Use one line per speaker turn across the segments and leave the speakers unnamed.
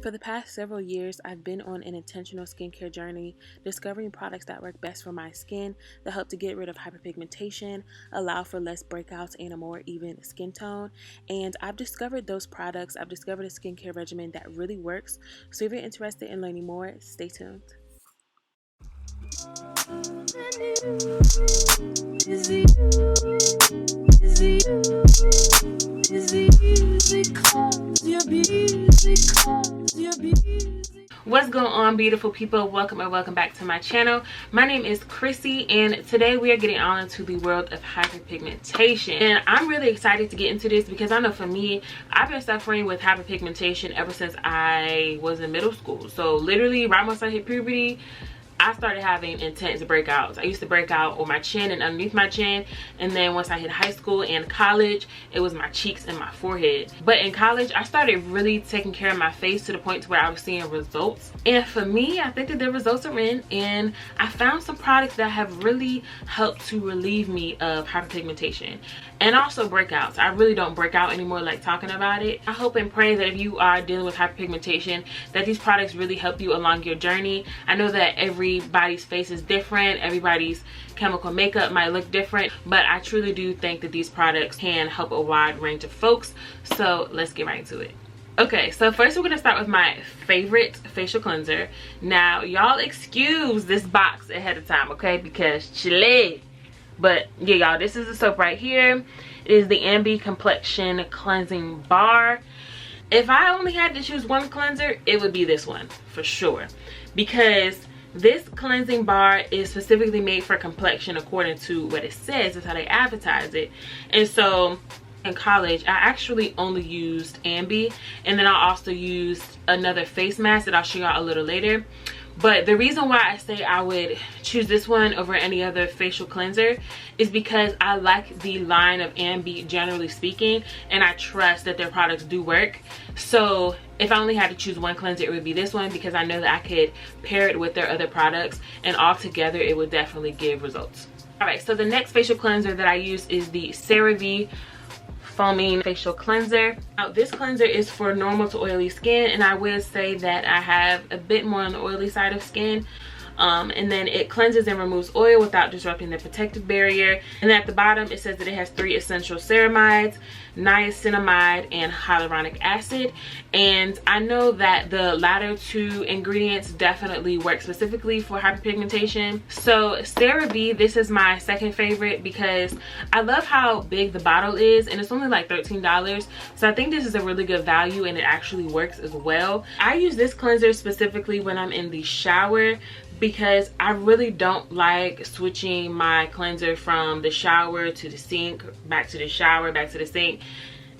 For the past several years, I've been on an intentional skincare journey, discovering products that work best for my skin that help to get rid of hyperpigmentation, allow for less breakouts, and a more even skin tone. And I've discovered those products. I've discovered a skincare regimen that really works. So if you're interested in learning more, stay tuned. What's going on, beautiful people? Welcome and welcome back to my channel. My name is Chrissy, and today we are getting on into the world of hyperpigmentation. And I'm really excited to get into this because I know for me, I've been suffering with hyperpigmentation ever since I was in middle school. So literally right once I hit puberty, I started having intense breakouts. I used to break out on my chin and underneath my chin, and then once I hit high school and college, it was my cheeks and my forehead. But in college, I started really taking care of my face to the point to where I was seeing results. And for me, I think that the results are in, and I found some products that have really helped to relieve me of hyperpigmentation and also breakouts. I really don't break out anymore like talking about it. I hope and pray that if you are dealing with hyperpigmentation, that these products really help you along your journey. I know that everybody's face is different, everybody's chemical makeup might look different, but I truly do think that these products can help a wide range of folks. So let's get right into it. Okay, so first we're gonna start with my favorite facial cleanser. Now y'all excuse this box ahead of time, okay, because chile. But yeah, y'all, this is the soap right here. It is the Ambi Complexion Cleansing Bar. If I only had to choose one cleanser, it would be this one for sure, because this cleansing bar is specifically made for complexion according to what it says. That's how they advertise it. And so in college, I actually only used Ambi, and then I also used another face mask that I'll show y'all a little later. But the reason why I say I would choose this one over any other facial cleanser is because I like the line of Ambi, generally speaking, and I trust that their products do work. So if I only had to choose one cleanser, it would be this one, because I know that I could pair it with their other products, and all together it would definitely give results. Alright, so the next facial cleanser that I use is the CeraVe Foaming Facial Cleanser. Now this cleanser is for normal to oily skin, and I would say that I have a bit more on the oily side of skin. And then it cleanses and removes oil without disrupting the protective barrier. And at the bottom it says that it has 3 essential ceramides, niacinamide, and hyaluronic acid. And I know that the latter 2 ingredients definitely work specifically for hyperpigmentation. So CeraVe, this is my second favorite because I love how big the bottle is, and it's only like $13. So I think this is a really good value, and it actually works as well. I use this cleanser specifically when I'm in the shower, because I really don't like switching my cleanser from the shower to the sink, back to the shower, back to the sink.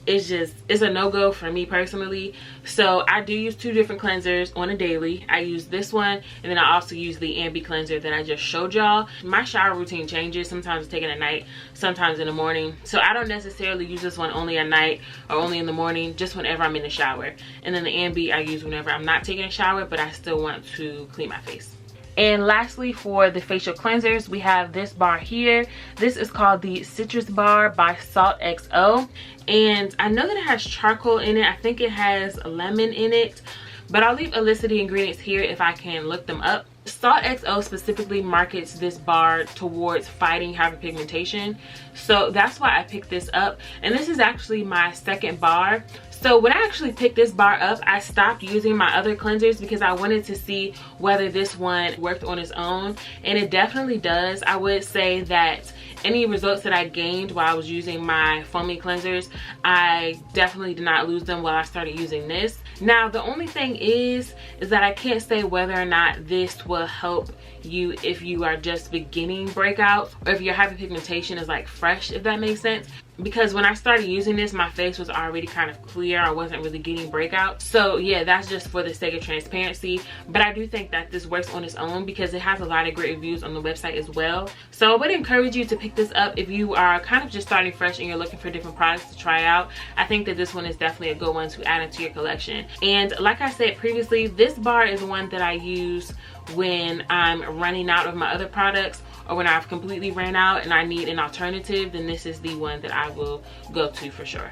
It's a no-go for me personally. So I do use 2 different cleansers on a daily. I use this one, and then I also use the Ambi cleanser that I just showed y'all. My shower routine changes. Sometimes it's taken at night, sometimes in the morning. So I don't necessarily use this one only at night or only in the morning, just whenever I'm in the shower. And then the Ambi I use whenever I'm not taking a shower, but I still want to clean my face. And lastly, for the facial cleansers, we have this bar here. This is called the Citrus Bar by Saith XO. And I know that it has charcoal in it. I think it has lemon in it. But I'll leave a list of the ingredients here if I can look them up. Saith XO specifically markets this bar towards fighting hyperpigmentation. So that's why I picked this up. And this is actually my second bar. So when I actually picked this bar up, I stopped using my other cleansers because I wanted to see whether this one worked on its own, and it definitely does. I would say that any results that I gained while I was using my foamy cleansers, I definitely did not lose them while I started using this. Now the only thing is that I can't say whether or not this will help you if you are just beginning breakouts, or if your hyperpigmentation is like fresh, if that makes sense. Because when I started using this, my face was already kind of clear. I wasn't really getting breakouts. So yeah, that's just for the sake of transparency. But I do think that this works on its own because it has a lot of great reviews on the website as well. So I would encourage you to pick this up if you are kind of just starting fresh and you're looking for different products to try out. I think that this one is definitely a good one to add into your collection. And like I said previously, this bar is one that I use when I'm running out of my other products, or when I've completely ran out and I need an alternative. Then this is the one that I will go to for sure.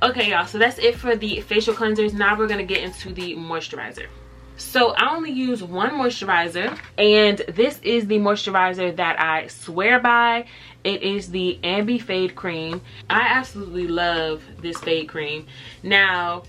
Okay, y'all, so that's it for the facial cleansers. Now we're gonna get into the moisturizer. So I only use one moisturizer, and this is the moisturizer that I swear by. It is the Ambi Fade Cream. I absolutely love this fade cream. Now,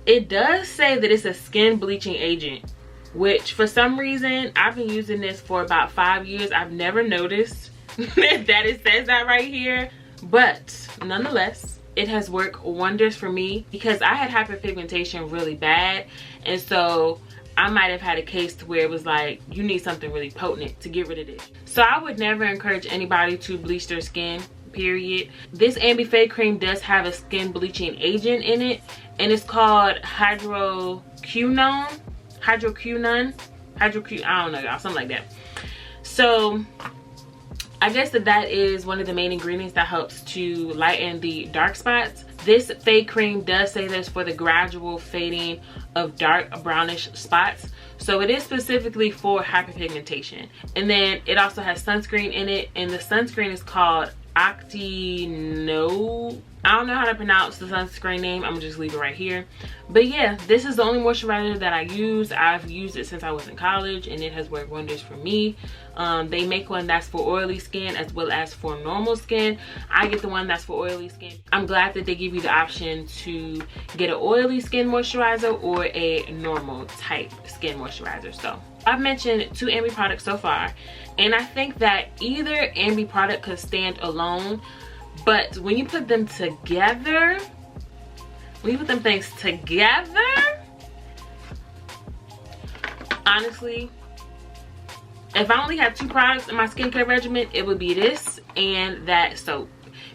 it does say that it's a skin bleaching agent, which for some reason, I've been using this for about 5 years. I've never noticed that it says that right here. But nonetheless, it has worked wonders for me because I had hyperpigmentation really bad. And so I might have had a case to where it was like, you need something really potent to get rid of this. So I would never encourage anybody to bleach their skin, period. This Ambi Fade Cream does have a skin bleaching agent in it, and it's called hydroquinone. I don't know, y'all, something like that. So I guess that is one of the main ingredients that helps to lighten the dark spots. This fade cream does say this for the gradual fading of dark brownish spots. So it is specifically for hyperpigmentation. And then it also has sunscreen in it, and the sunscreen is called Acne. I don't know how to pronounce the sunscreen name. I'm gonna just leave it right here. But yeah, this is the only moisturizer that I use. I've used it since I was in college, and it has worked wonders for me. They make one that's for oily skin as well as for normal skin. I get the one that's for oily skin. I'm glad that they give you the option to get an oily skin moisturizer or a normal type skin moisturizer. So I've mentioned 2 Ambi products so far, and I think that either Ambi product could stand alone, but when you put them together, honestly, if I only had 2 products in my skincare regimen, it would be this and that soap.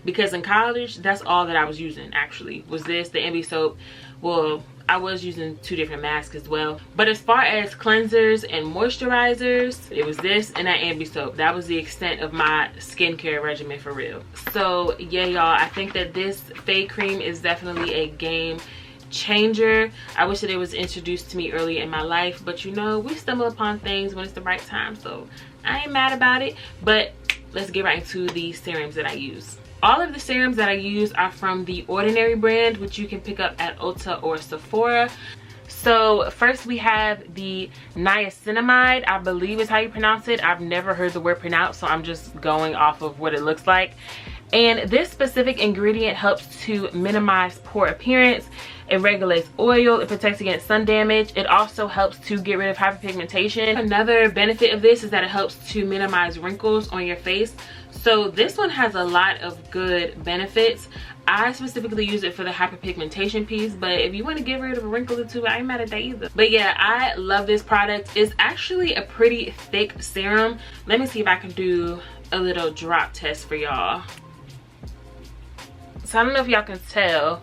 Because in college, that's all that I was using, actually, was this, the Ambi soap. Well, I was using 2 different masks as well. But as far as cleansers and moisturizers, it was this and that Ambi soap. That was the extent of my skincare regimen for real. So yeah, y'all, I think that this fade cream is definitely a game changer. I wish that it was introduced to me early in my life, but you know, we stumble upon things when it's the right time, so I ain't mad about it. But let's get right into the serums that I use. All of the serums that I use are from the Ordinary brand, which you can pick up at Ulta or Sephora. So first we have the Niacinamide, I believe is how you pronounce it. I've never heard the word pronounced, so I'm just going off of what it looks like. And this specific ingredient helps to minimize pore appearance. It regulates oil, it protects against sun damage. It also helps to get rid of hyperpigmentation. Another benefit of this is that it helps to minimize wrinkles on your face. So this one has a lot of good benefits. I specifically use it for the hyperpigmentation piece, but if you want to get rid of a wrinkle or 2, I ain't mad at that either. But yeah, I love this product. It's actually a pretty thick serum. Let me see if I can do a little drop test for y'all. So I don't know if y'all can tell,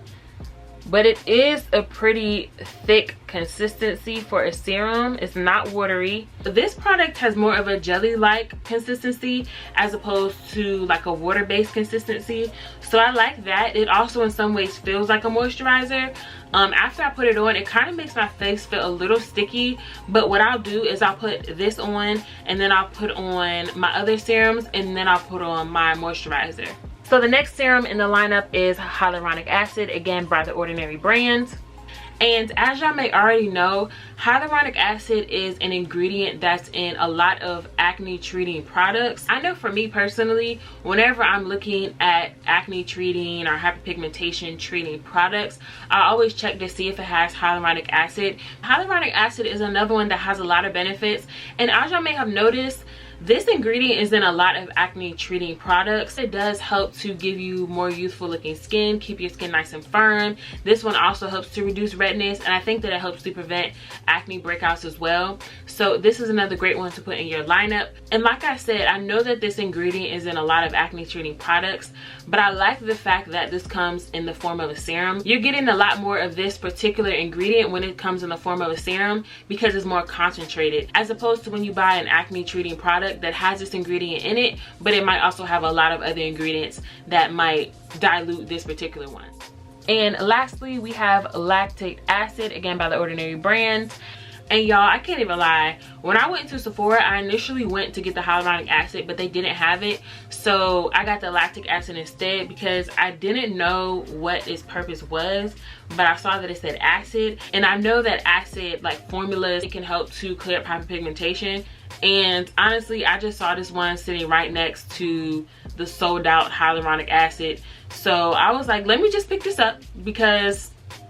but it is a pretty thick consistency for a serum. It's not watery. This product has more of a jelly-like consistency as opposed to like a water-based consistency. So I like that. It also in some ways feels like a moisturizer. After I put it on, it kind of makes my face feel a little sticky. But what I'll do is I'll put this on, and then I'll put on my other serums, and then I'll put on my moisturizer. So the next serum in the lineup is Hyaluronic Acid, again by the Ordinary brand. And as y'all may already know, hyaluronic acid is an ingredient that's in a lot of acne treating products. I know for me personally, whenever I'm looking at acne treating or hyperpigmentation treating products, I always check to see if it has hyaluronic acid. Hyaluronic acid is another one that has a lot of benefits, and as y'all may have noticed, this ingredient is in a lot of acne treating products. It does help to give you more youthful looking skin, keep your skin nice and firm. This one also helps to reduce redness, and I think that it helps to prevent acne breakouts as well. So this is another great one to put in your lineup. And like I said, I know that this ingredient is in a lot of acne treating products, but I like the fact that this comes in the form of a serum. You're getting a lot more of this particular ingredient when it comes in the form of a serum because it's more concentrated, as opposed to when you buy an acne treating product that has this ingredient in it, but it might also have a lot of other ingredients that might dilute this particular one. And lastly, we have lactic acid, again by the Ordinary brand. And y'all, I can't even lie, when I went to Sephora, I initially went to get the hyaluronic acid, but they didn't have it, so I got the lactic acid instead because I didn't know what its purpose was, but I saw that it said acid, and I know that acid, like formulas, it can help to clear up hyperpigmentation. And honestly, I just saw this one sitting right next to the sold out hyaluronic acid, so I was like, let me just pick this up because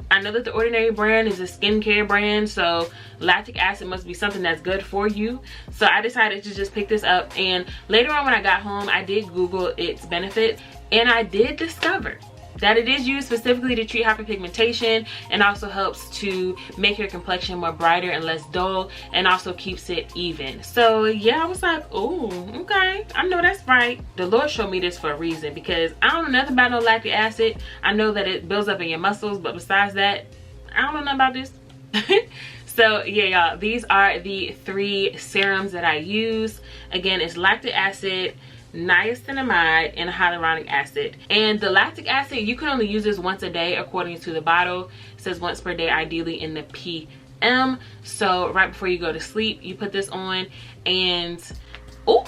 I know that the Ordinary brand is a skincare brand, so lactic acid must be something that's good for you. So I decided to just pick this up, and later on when I got home, I did Google its benefit, and I did discover that it is used specifically to treat hyperpigmentation and also helps to make your complexion more brighter and less dull, and also keeps it even. So yeah, I was like, oh, okay, I know that's right. The Lord showed me this for a reason, because I don't know nothing about no lactic acid. I know that it builds up in your muscles, but besides that, I don't know nothing about this. So yeah, y'all, these are the 3 serums that I use. Again, it's lactic acid, niacinamide, and hyaluronic acid. And the lactic acid, you can only use this once a day according to the bottle. It says once per day, ideally in the PM. So right before you go to sleep, you put this on, and oh,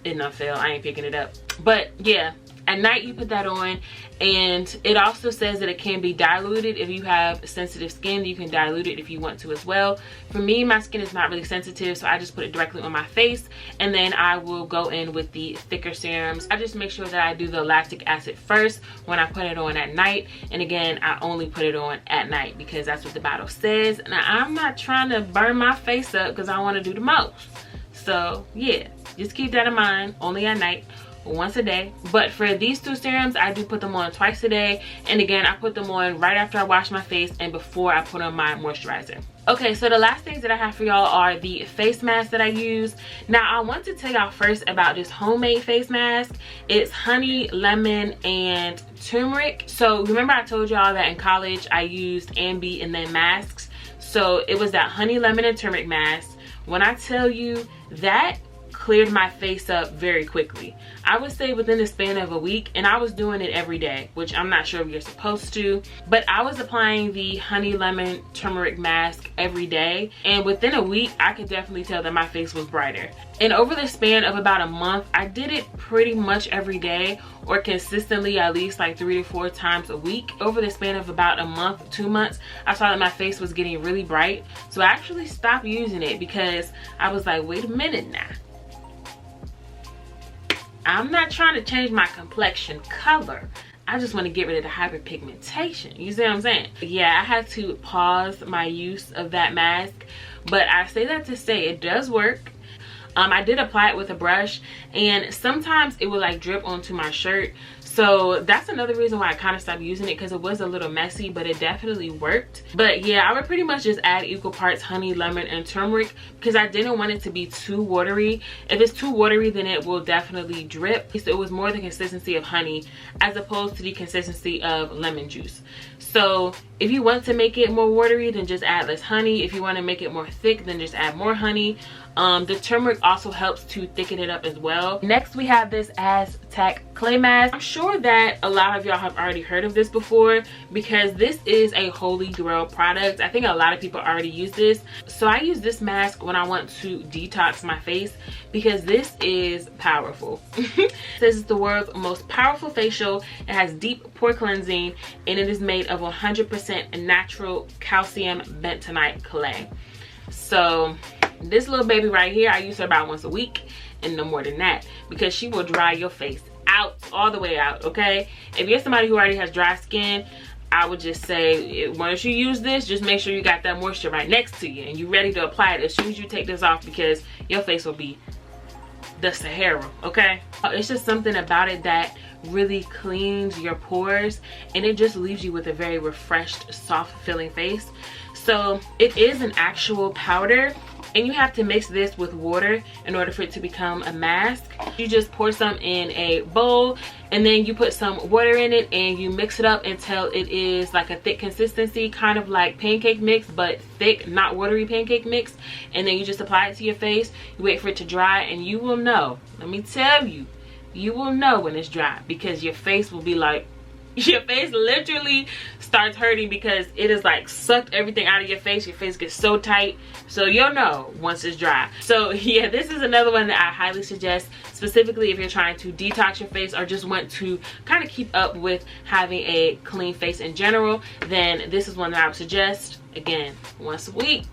it not fell. I ain't picking it up. But yeah, at night you put that on. And it also says that it can be diluted. If you have sensitive skin, you can dilute it if you want to as well. For me, my skin is not really sensitive, so I just put it directly on my face, and then I will go in with the thicker serums. I just make sure that I do the lactic acid first when I put it on at night, and again, I only put it on at night because that's what the bottle says. Now, I'm not trying to burn my face up because I want to do the most. So yeah, just keep that in mind, only at night, once a day. But for these 2 serums, I do put them on twice a day, and again, I put them on right after I wash my face and before I put on my moisturizer. Okay, so the last things that I have for y'all are the face masks that I use. Now, I want to tell y'all first about this homemade face mask. It's honey, lemon, and turmeric. So remember I told y'all that in college I used Ambi and then masks. So it was that honey, lemon, and turmeric mask. When I tell you, that cleared my face up very quickly. I would say within the span of a week, and I was doing it every day, which I'm not sure if you're supposed to, but I was applying the honey lemon turmeric mask every day, and within a week I could definitely tell that my face was brighter. And over the span of about a month, I did it pretty much every day, or consistently at least like 3 to 4 times a week. Over the span of about a month, 2 months, I saw that my face was getting really bright, so I actually stopped using it because I was like, wait a minute now, I'm not trying to change my complexion color. I just want to get rid of the hyperpigmentation. You see what I'm saying? Yeah, I had to pause my use of that mask, but I say that to say it does work. I did apply it with a brush, and sometimes it would like drip onto my shirt. So that's another reason why I kind of stopped using it, because it was a little messy, but it definitely worked. But yeah, I would pretty much just add equal parts honey, lemon, and turmeric because I didn't want it to be too watery. If it's too watery, then it will definitely drip. So it was more the consistency of honey as opposed to the consistency of lemon juice. So if you want to make it more watery, then just add less honey. If you want to make it more thick, then just add more honey. The turmeric also helps to thicken it up as well. Next, we have this Aztec clay mask. I'm sure that a lot of y'all have already heard of this before because this is a holy grail product. I think a lot of people already use this. So I use this mask when I want to detox my face because this is powerful. This is the world's most powerful facial. It has deep pore cleansing, and it is made of 100% natural calcium bentonite clay. So this little baby right here, I use her about once a week and no more than that, because she will dry your face out, all the way out, okay? If you're somebody who already has dry skin, I would just say once you use this, just make sure you got that moisture right next to you and you're ready to apply it as soon as you take this off, because your face will be the Sahara, okay? It's just something about it that really cleans your pores, and it just leaves you with a very refreshed, soft feeling face. So it is an actual powder, and you have to mix this with water in order for it to become a mask. You just pour some in a bowl, and then you put some water in it, and you mix it up until it is like a thick consistency, kind of like pancake mix, but thick, not watery pancake mix. And then you just apply it to your face. You wait for it to dry, and you will know. Let me tell you, you will know when it's dry, because your face will be like, your face literally starts hurting because it is like sucked everything out of your face. Your face gets so tight, so you'll know once it's dry. So yeah, this is another one that I highly suggest, specifically if you're trying to detox your face or just want to kind of keep up with having a clean face in general. Then this is one that I would suggest. Again, once a week,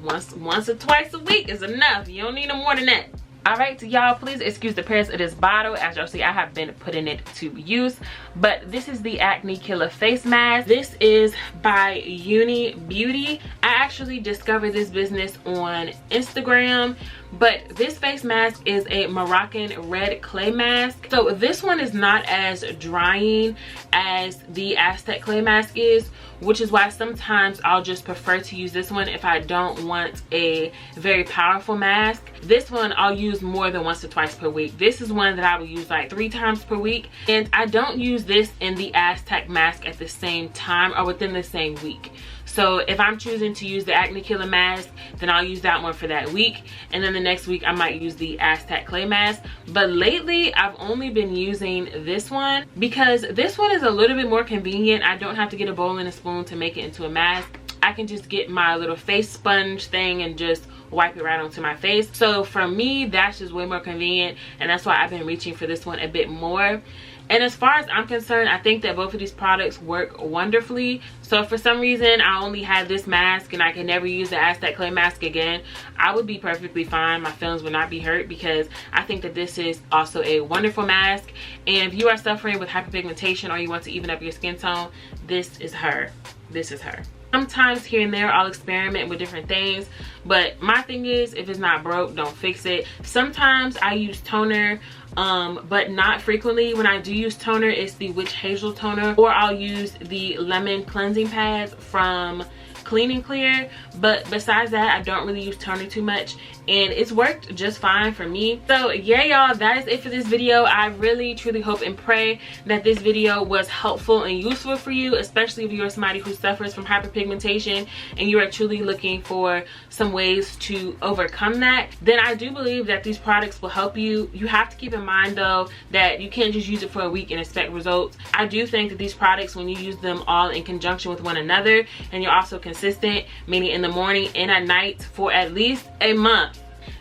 once or twice a week is enough. You don't need no more than that. Alright, so y'all, please excuse the appearance of this bottle. As y'all see, I have been putting it to use. But this is the Acne Killa Face Mask. This is by Uni Beauty. I actually discovered this business on Instagram. But this face mask is a Moroccan red clay mask. So this one is not as drying as the Aztec clay mask is, which is why sometimes I'll just prefer to use this one if I don't want a very powerful mask. This one I'll use more than once or twice per week. This is one that I will use like 3 times per week. And I don't use this and the Aztec mask at the same time or within the same week. So if I'm choosing to use the Acne Killa mask, then I'll use that one for that week. And then the next week I might use the Aztec clay mask. But lately I've only been using this one because this one is a little bit more convenient. I don't have to get a bowl and a spoon to make it into a mask. I can just get my little face sponge thing and just wipe it right onto my face. So for me, that's just way more convenient, and that's why I've been reaching for this one a bit more. And as far as I'm concerned, I think that both of these products work wonderfully. So if for some reason I only had this mask and I can never use the Aztec clay mask again, I would be perfectly fine. My feelings would not be hurt because I think that this is also a wonderful mask. And if you are suffering with hyperpigmentation or you want to even up your skin tone, this is her. This is her. Sometimes here and there I'll experiment with different things, but my thing is, if it's not broke, don't fix it. Sometimes I use toner, but not frequently. When I do use toner, it's the Witch Hazel toner, or I'll use the lemon cleansing pads from Clean and Clear. But besides that, I don't really use toner too much, and it's worked just fine for me. So yeah, y'all, that is it for this video. I really truly hope and pray that this video was helpful and useful for you, especially if you're somebody who suffers from hyperpigmentation and you are truly looking for some ways to overcome that. Then I do believe that these products will help you. You have to keep in mind though that you can't just use it for a week and expect results. I do think that these products, when you use them all in conjunction with one another and you're also consistent, meaning in the morning and at night for at least a month.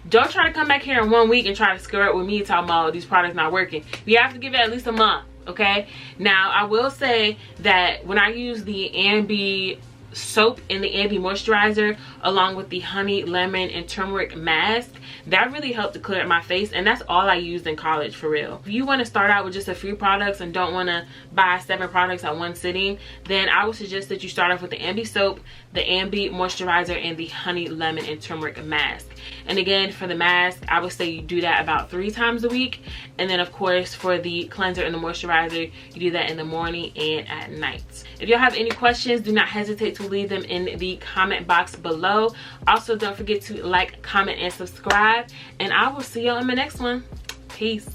Don't try to come back here in 1 week and try to scare up with me talking about these products not working. You have to give it at least a month, okay? Now, I will say that when I use the Ambi soap and the Ambi moisturizer along with the honey, lemon, and turmeric mask, that really helped to clear up my face, and that's all I used in college, for real. If you want to start out with just a few products and don't want to buy 7 products at one sitting, then I would suggest that you start off with the Ambi soap, the Ambi moisturizer, and the honey, lemon, and turmeric mask. And again, for the mask, I would say you do that about 3 times a week. And then of course for the cleanser and the moisturizer, you do that in the morning and at night. If y'all have any questions, do not hesitate to leave them in the comment box below. Also, don't forget to like, comment, and subscribe. And I will see y'all in my next one. Peace.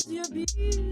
You're busy.